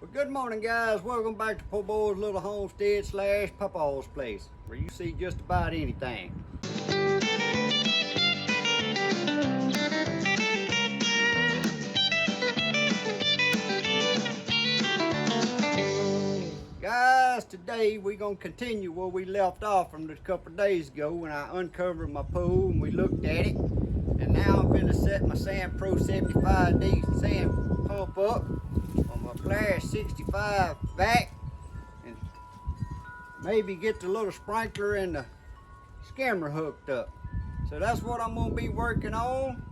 Well, good morning, guys. Welcome back to Poorboys Little Homestead / Papaw's place, where you see just about anything. Guys, today we're going to continue where we left off from a couple of days ago when I uncovered my pool and we looked at it. And now I'm going to set my Sandpro75D sand pump up on my Polaris65 Vac and maybe get the little sprinkler and the skimmer hooked up. So that's what I'm going to be working on.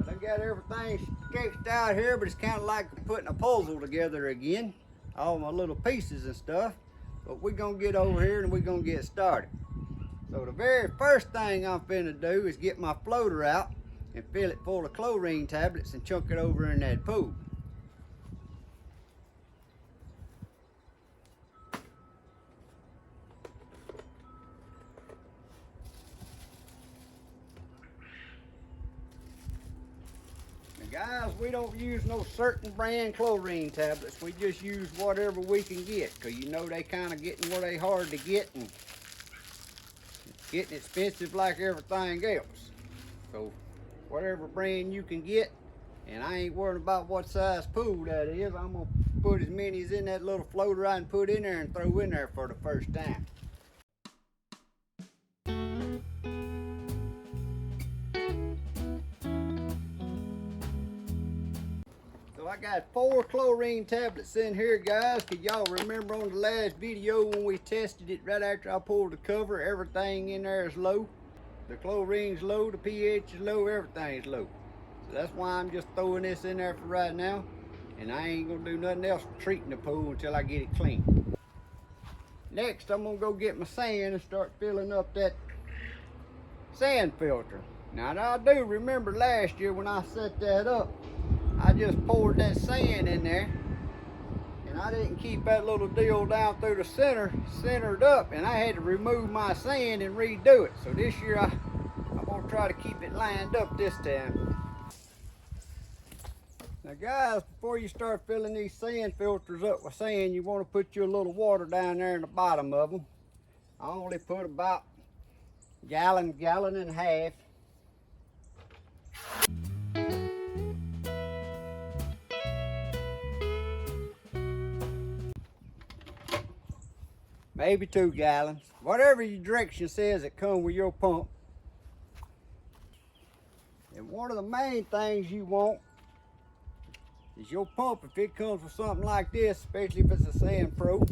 I got everything sketched out here, but it's kind of like putting a puzzle together again. All my little pieces and stuff. But we're going to get over here and we're going to get started. So the very first thing I'm finna do is get my floater out and fill it full of chlorine tablets and chunk it over in that pool. Guys, we don't use no certain brand chlorine tablets. We just use whatever we can get, because you know they kind of getting where they hard to get and it's getting expensive like everything else. So whatever brand you can get, and I ain't worried about what size pool that is. I'm gonna put as many as in that little floater I can put in there and throw in there for the first time. So I got 4 chlorine tablets in here, guys. Could y'all remember on the last video when we tested it right after I pulled the cover, everything in there is low. The chlorine's low, the pH is low, everything's low. So that's why I'm just throwing this in there for right now. And I ain't gonna do nothing else treating the pool until I get it clean. Next, I'm gonna go get my sand and start filling up that sand filter. Now I do remember last year when I set that up, I just poured that sand in there and I didn't keep that little deal down through the centered up, and I had to remove my sand and redo it. So this year I'm gonna try to keep it lined up this time. Now guys, before you start filling these sand filters up with sand, you want to put your little water down there in the bottom of them. I only put about gallon and a half. Maybe 2 gallons, whatever your direction says that come with your pump. And one of the main things you want is your pump, if it comes with something like this, especially if it's a Sandpro,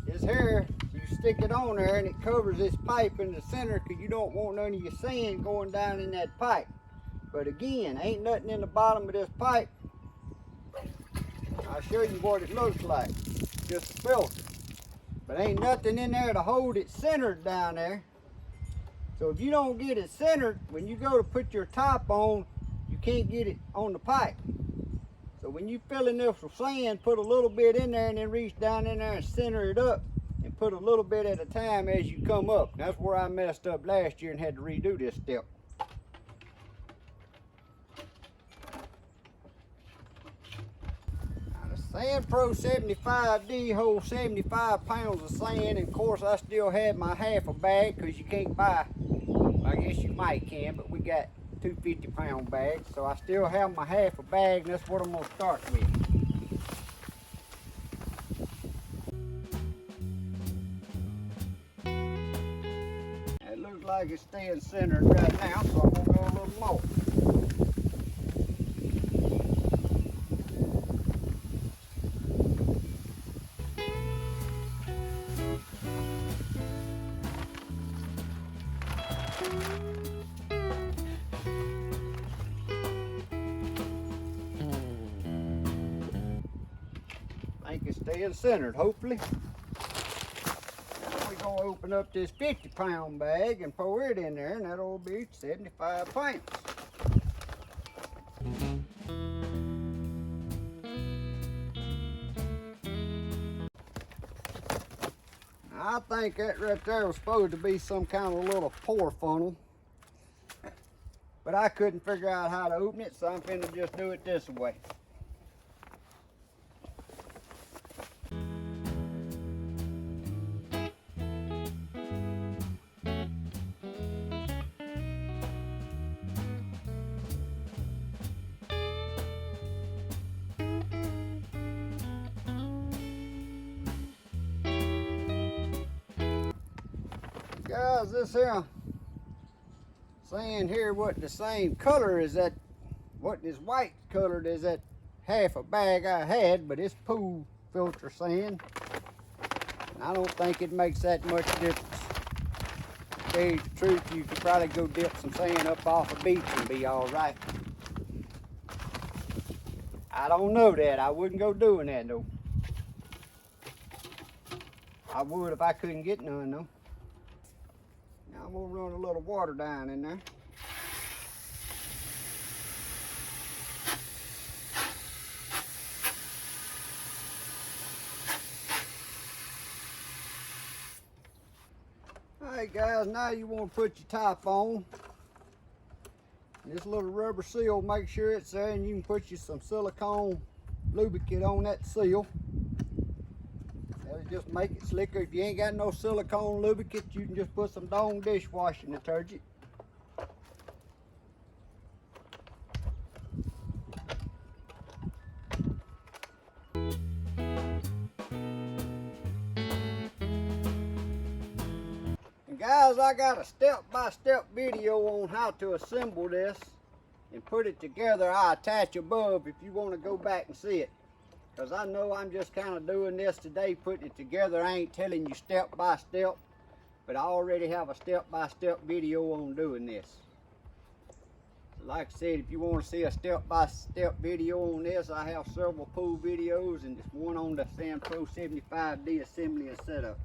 is here, you stick it on there and it covers this pipe in the center, because you don't want none of your sand going down in that pipe. But again, ain't nothing in the bottom of this pipe. I'll show you what it looks like, just a filter. But ain't nothing in there to hold it centered down there. So if you don't get it centered, when you go to put your top on, you can't get it on the pipe. So when you filling this with sand, put a little bit in there and then reach down in there and center it up and put a little bit at a time as you come up. That's where I messed up last year and had to redo this step. Sandpro75D holds 75 pounds of sand, and of course I still have my half a bag, because you can't buy, I guess you might can, but we got 2 50-pound bags, so I still have my half a bag, and that's what I'm going to start with. It looks like it's staying centered right now, so I'm going to go a little more. I think it's staying centered, hopefully. Now we're going to open up this 50-pound bag and pour it in there, and that'll be 75 pounds. I think that right there was supposed to be some kind of little pour funnel, but I couldn't figure out how to open it, so I'm finna just do it this way. guys, this here sand here wasn't the same color as that, wasn't as white colored as that half a bag I had, but it's pool filter sand. And I don't think it makes that much difference. To tell you the truth, you could probably go dip some sand up off a beach and be all right. I don't know that. I wouldn't go doing that though. I would if I couldn't get none though. Now I'm gonna run a little water down in there. Alright guys, now you want to put your top on. This little rubber seal, make sure it's there, and you can put you some silicone lubricant on that seal. That'll just make it slicker. If you ain't got no silicone lubricant, you can just put some Dawn dishwashing detergent. Guys, I got a step-by-step video on how to assemble this and put it together. I'll attach above if you want to go back and see it. Because I know I'm just kind of doing this today, putting it together. I ain't telling you step-by-step, but I already have a step-by-step video on doing this. So like I said, if you want to see a step-by-step video on this, I have several pool videos, and there's one on the Sandpro75D assembly and setup.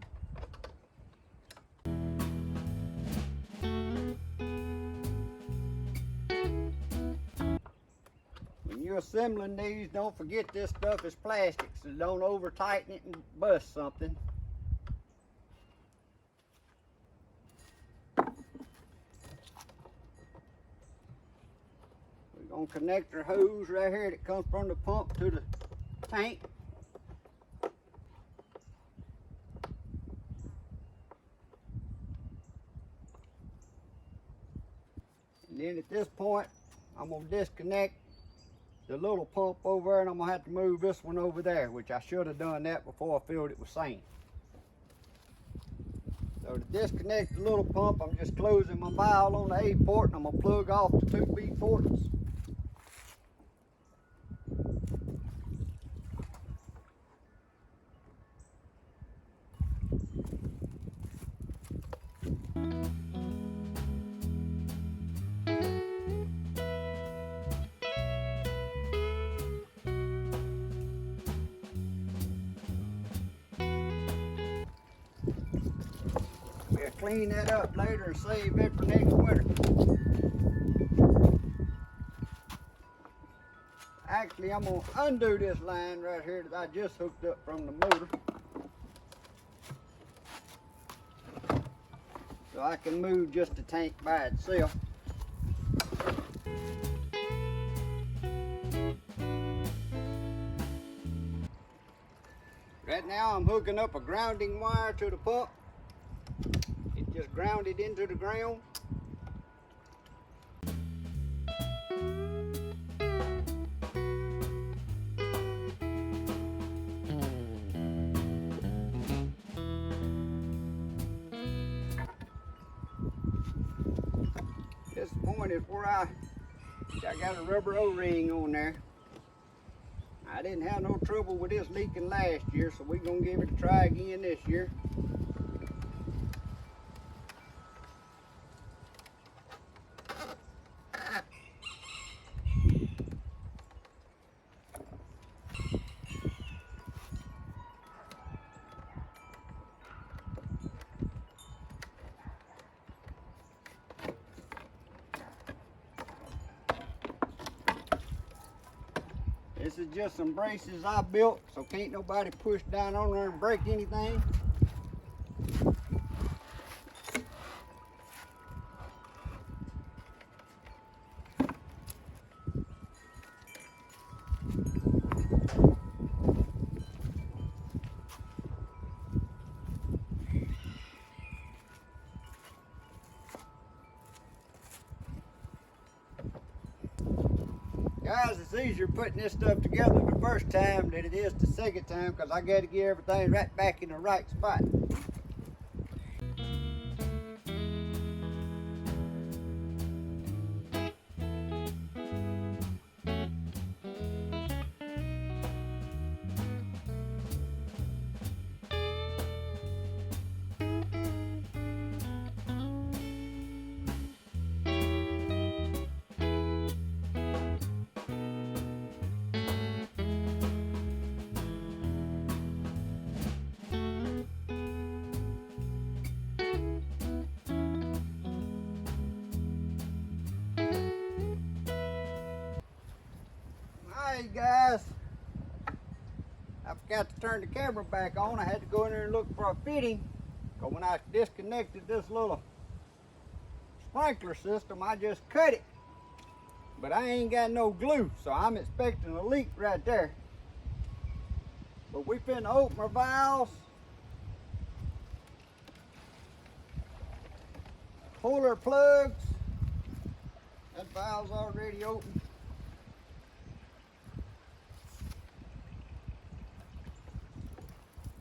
You're assembling these, don't forget this stuff is plastic, so don't over tighten it and bust something. We're going to connect our hose right here that comes from the pump to the tank. And then at this point, I'm going to disconnect the little pump over there, and I'm gonna have to move this one over there, which I should have done that before I filled it with sand. So to disconnect the little pump, I'm just closing my valve on the A port, and I'm gonna plug off the 2 B ports. We'll clean that up later and save it for next winter. Actually, I'm going to undo this line right here that I just hooked up from the motor, so I can move just the tank by itself. Right now I'm hooking up a grounding wire to the pump. It just grounded into the ground. This point is where I got a rubber O-ring on there. I didn't have no trouble with this leaking last year, so we're gonna give it a try again this year. This is just some braces I built, so can't nobody push down on there and break anything. Guys, it's easier putting this stuff together the first time than it is the second time, because I got to get everything right back in the right spot. I forgot to turn the camera back on. I had to go in there and look for a fitting. Because when I disconnected this little sprinkler system, I just cut it. But I ain't got no glue, so I'm expecting a leak right there. But we finna open our valves. Pull our plugs. That valve's already open.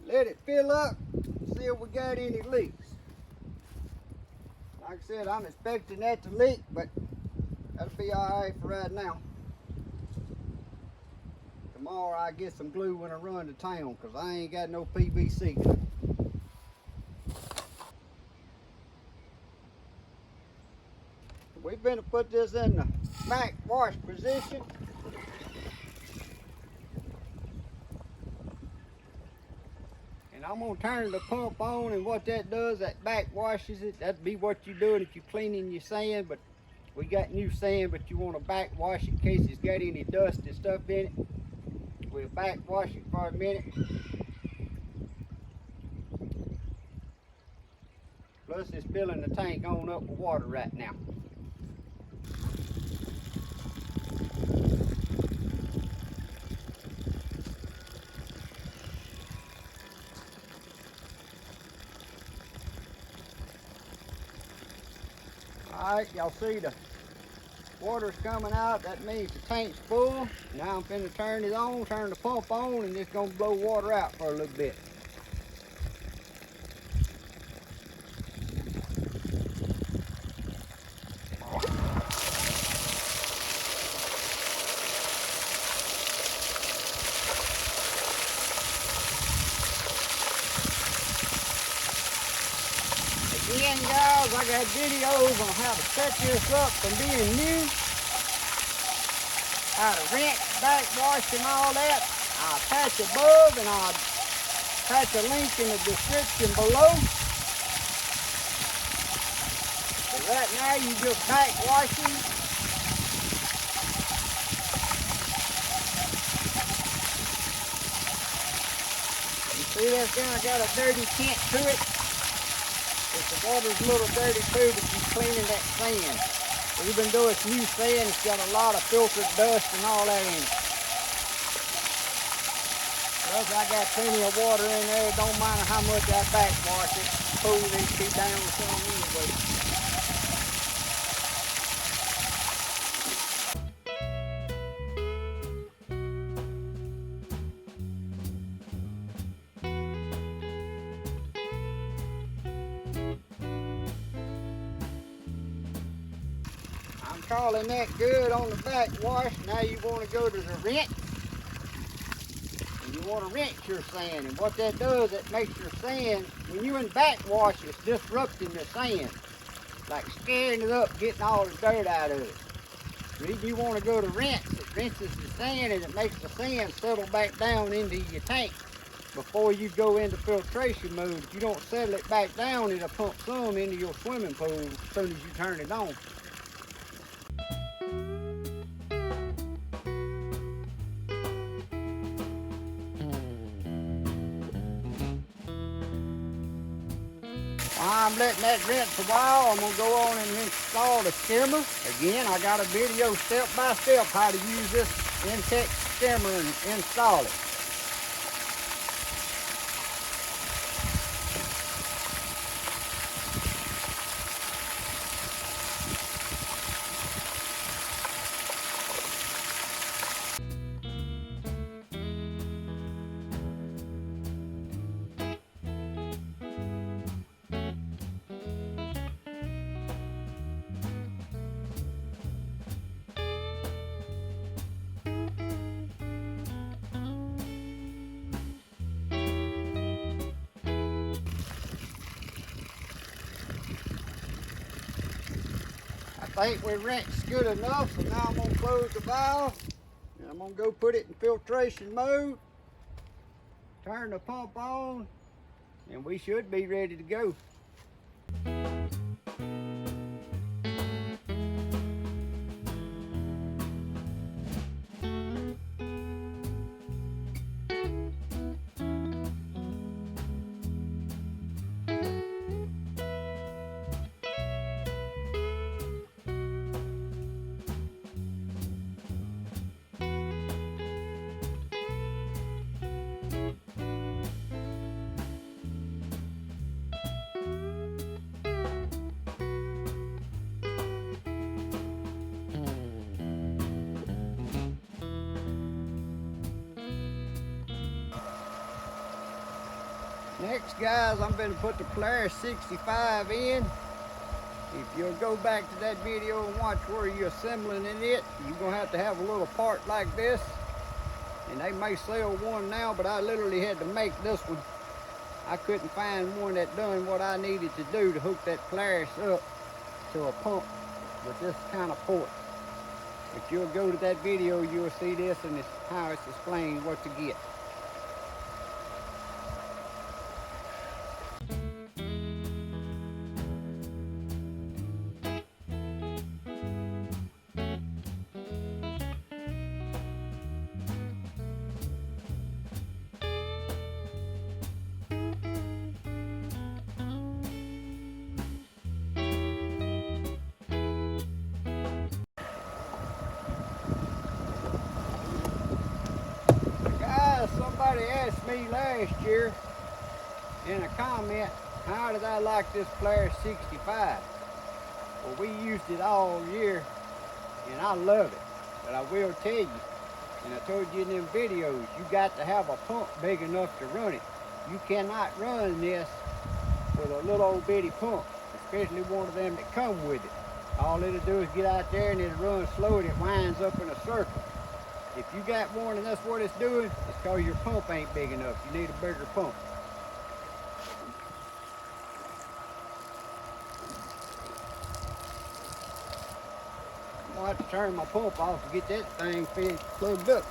Let it fill up, see if we got any leaks. Like I said, I'm expecting that to leak, but that'll be all right for right now. Tomorrow I get some glue when I run to town, because I ain't got no PVC. We're going to put this in the back wash position. And I'm going to turn the pump on, and what that does, that back washes it. That'd be what you're doing if you're cleaning your sand, but we got new sand, but you want to back wash it in case it's got any dust and stuff in it. We'll back wash it for a minute. Plus it's filling the tank on up with water right now. Alright, y'all see the water's coming out. That means the tank's full. Now I'm finna turn it on, turn the pump on, and it's gonna blow water out for a little bit. Again, guys, I got videos on how to set this up from being new, how to rinse, backwash, and all that. I'll attach above, and I'll attach a link in the description below. But right now, you just backwashing. You see that thing? I got a dirty tint to it. The water's a little dirty too, but you're cleaning that sand. Even though it's new sand, it's got a lot of filtered dust and all that in it. Plus, I got plenty of water in there. It don't matter how much I backwash it. Pull these two down some anyway. Calling that good on the backwash. Now you want to go to the rinse. And you want to rinse your sand. And what that does, it makes your sand, when you're in backwash, it's disrupting the sand. Like scaring it up, getting all the dirt out of it. The reason you want to go to rinse, it rinses the sand and it makes the sand settle back down into your tank before you go into filtration mode. If you don't settle it back down, it'll pump some into your swimming pool as soon as you turn it on. I'm letting that rinse a while. I'm going to go on and install the skimmer. Again, I got a video step by step how to use this Intex skimmer and install it. I think we rinsed good enough, so now I'm going to close the valve and I'm going to go put it in filtration mode, turn the pump on, and we should be ready to go. Next, guys, I'm going to put the Polaris65 in. If you'll go back to that video and watch where you're assembling it, you're going to have a little part like this. And they may sell one now, but I literally had to make this one. I couldn't find one that done what I needed to do to hook that Polaris up to a pump with this kind of port. If you'll go to that video, you'll see this and it's how it's explained what to get. Somebody asked me last year in a comment, how did I like this Polaris65? Well, we used it all year and I love it. But I will tell you, and I told you in them videos, you got to have a pump big enough to run it. You cannot run this with a little old bitty pump, especially one of them that come with it. All it'll do is get out there and it'll run slow and it winds up in a circle. If you got one and that's what it's doing, it's because your pump ain't big enough. You need a bigger pump. I'm gonna have to turn my pump off to get that thing plugged up.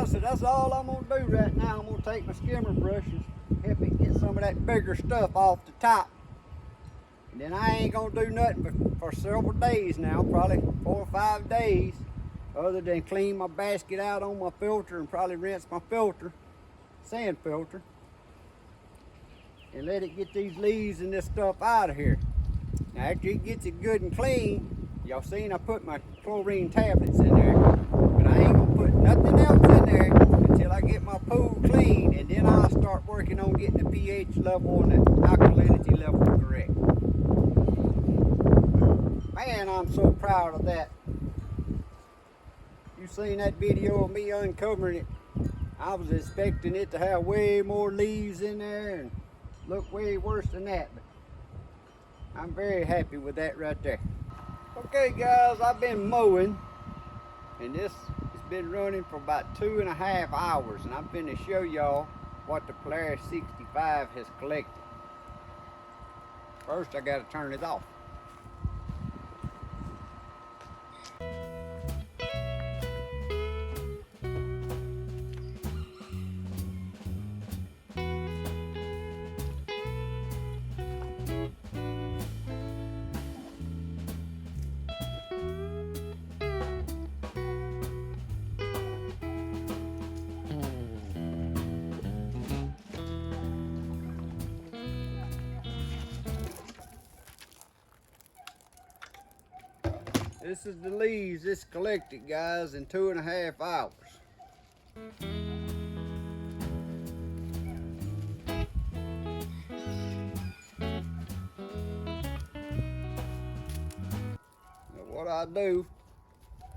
So that's all I'm gonna do right now. I'm gonna take my skimmer brushes, help it get some of that bigger stuff off the top. And then I ain't gonna do nothing for several days now, probably 4 or 5 days, other than clean my basket out on my filter and probably rinse my filter, sand filter, and let it get these leaves and this stuff out of here. Now after it gets it good and clean, y'all seen I put my chlorine tablets in there, but I ain't gonna put nothing else in there until I get my pool clean, and then I'll start working on getting the pH level and the alkalinity level correct. Man, I'm so proud of that. You seen that video of me uncovering it. I was expecting it to have way more leaves in there and look way worse than that, but I'm very happy with that right there. Okay guys, I've been mowing and this has been running for about 2.5 hours, and I'm going to show y'all what the Polaris65 has collected. First I got to turn it off. This is the leaves it's collected, guys, in 2.5 hours. Now what I do,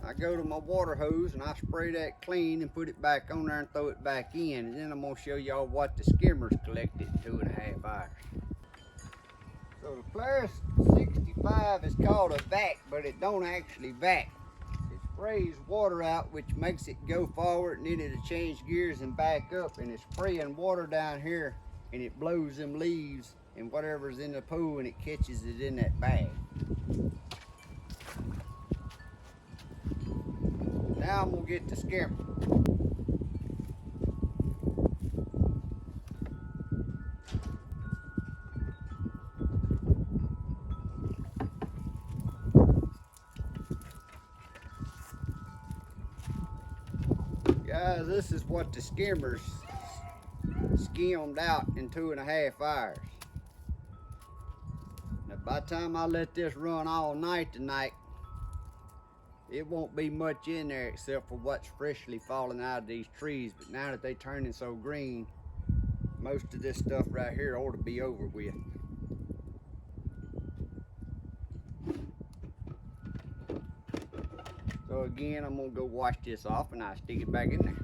I go to my water hose and I spray that clean and put it back on there and throw it back in. And then I'm going to show y'all what the skimmers collected in 2.5 hours. So the Polaris65 is called a vac, but it don't actually vac. It sprays water out, which makes it go forward, and then it'll change gears and back up, and it's spraying water down here, and it blows them leaves and whatever's in the pool, and it catches it in that bag. Now I'm gonna get the skimmer. Guys, this is what the skimmers skimmed out in 2.5 hours. Now by the time I let this run all night tonight, it won't be much in there except for what's freshly falling out of these trees. But now that they're turning so green, most of this stuff right here ought to be over with. So again, I'm gonna go wash this off and I'll stick it back in there.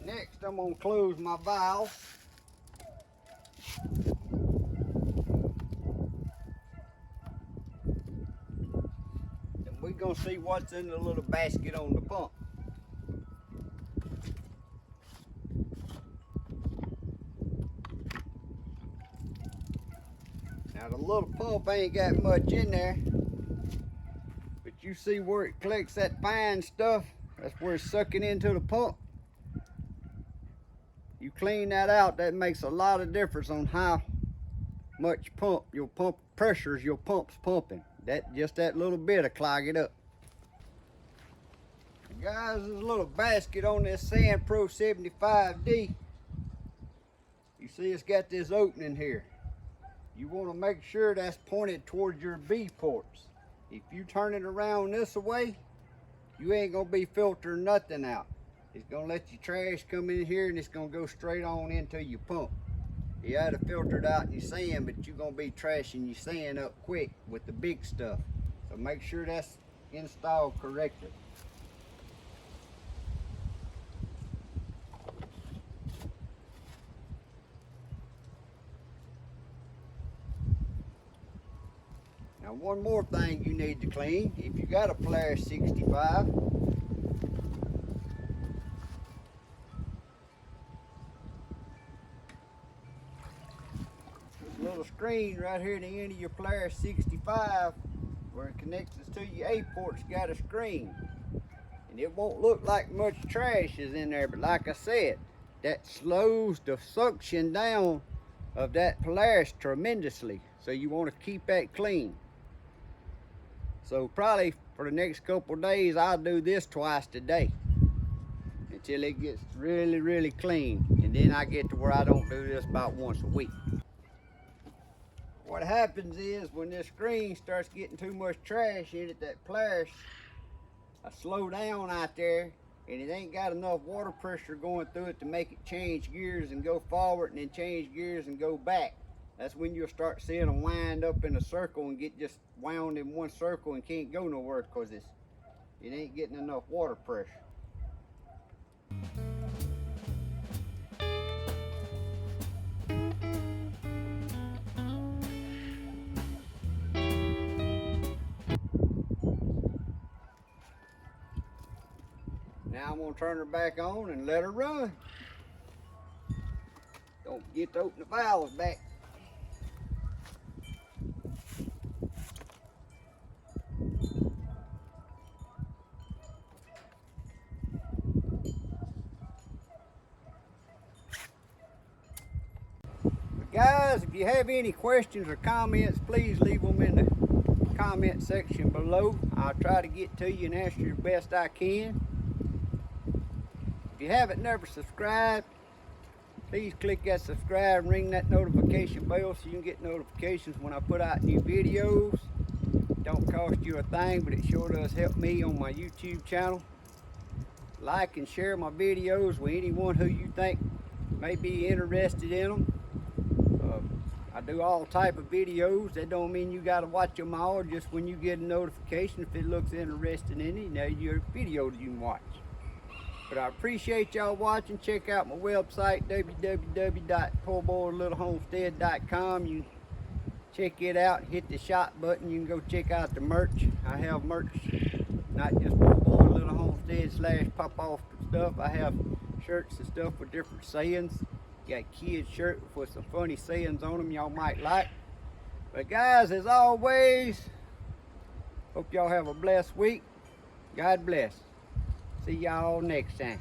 Next, I'm gonna close my valve. And we're gonna see what's in the little basket on the pump. Now the little pump ain't got much in there, but you see where it collects that fine stuff? That's where it's sucking into the pump. You clean that out, that makes a lot of difference on how much your pump pressures your pump's pumping. Just that little bit will clog it up. Guys, there's a little basket on this Sandpro75D. You see it's got this opening here. You want to make sure that's pointed towards your B ports. If you turn it around this way, you ain't gonna be filtering nothing out. It's gonna let your trash come in here and it's gonna go straight on into your pump. You ought to filter it out in your sand, but you're gonna be trashing your sand up quick with the big stuff. So make sure that's installed correctly. Now one more thing you need to clean. If you got a Polaris65, little screen right here at the end of your Polaris65 where it connects to your A port's got a screen, and it won't look like much trash is in there, but like I said, that slows the suction down of that Polaris tremendously, so you want to keep that clean. So probably for the next couple of days I'll do this twice a day until it gets really clean, and then I get to where I don't do this about once a week. What happens is when this screen starts getting too much trash in it, that Polaris will slow down out there, and it ain't got enough water pressure going through it to make it change gears and go forward and then change gears and go back. That's when you'll start seeing them wind up in a circle and get just wound in one circle and can't go nowhere because it ain't getting enough water pressure. Now I'm going to turn her back on and let her run. Don't forget to open the valves back. But guys, if you have any questions or comments, please leave them in the comment section below. I'll try to get to you and answer you the best I can. If you haven't never subscribed, please click that subscribe and ring that notification bell so you can get notifications when I put out new videos. Don't cost you a thing, but it sure does help me on my YouTube channel. Like and share my videos with anyone who you think may be interested in them. I do all type of videos. That don't mean you got to watch them all. Just when you get a notification, if it looks interesting in it, now your video you can watch. But I appreciate y'all watching. Check out my website, www.poorboys.homestead.com. You check it out, hit the shop button. You can go check out the merch. I have merch, not just Poorboys Little Homestead / Papaw stuff. I have shirts and stuff with different sayings. Got kids shirts with some funny sayings on them y'all might like. But guys, as always, hope y'all have a blessed week. God bless. See y'all next time.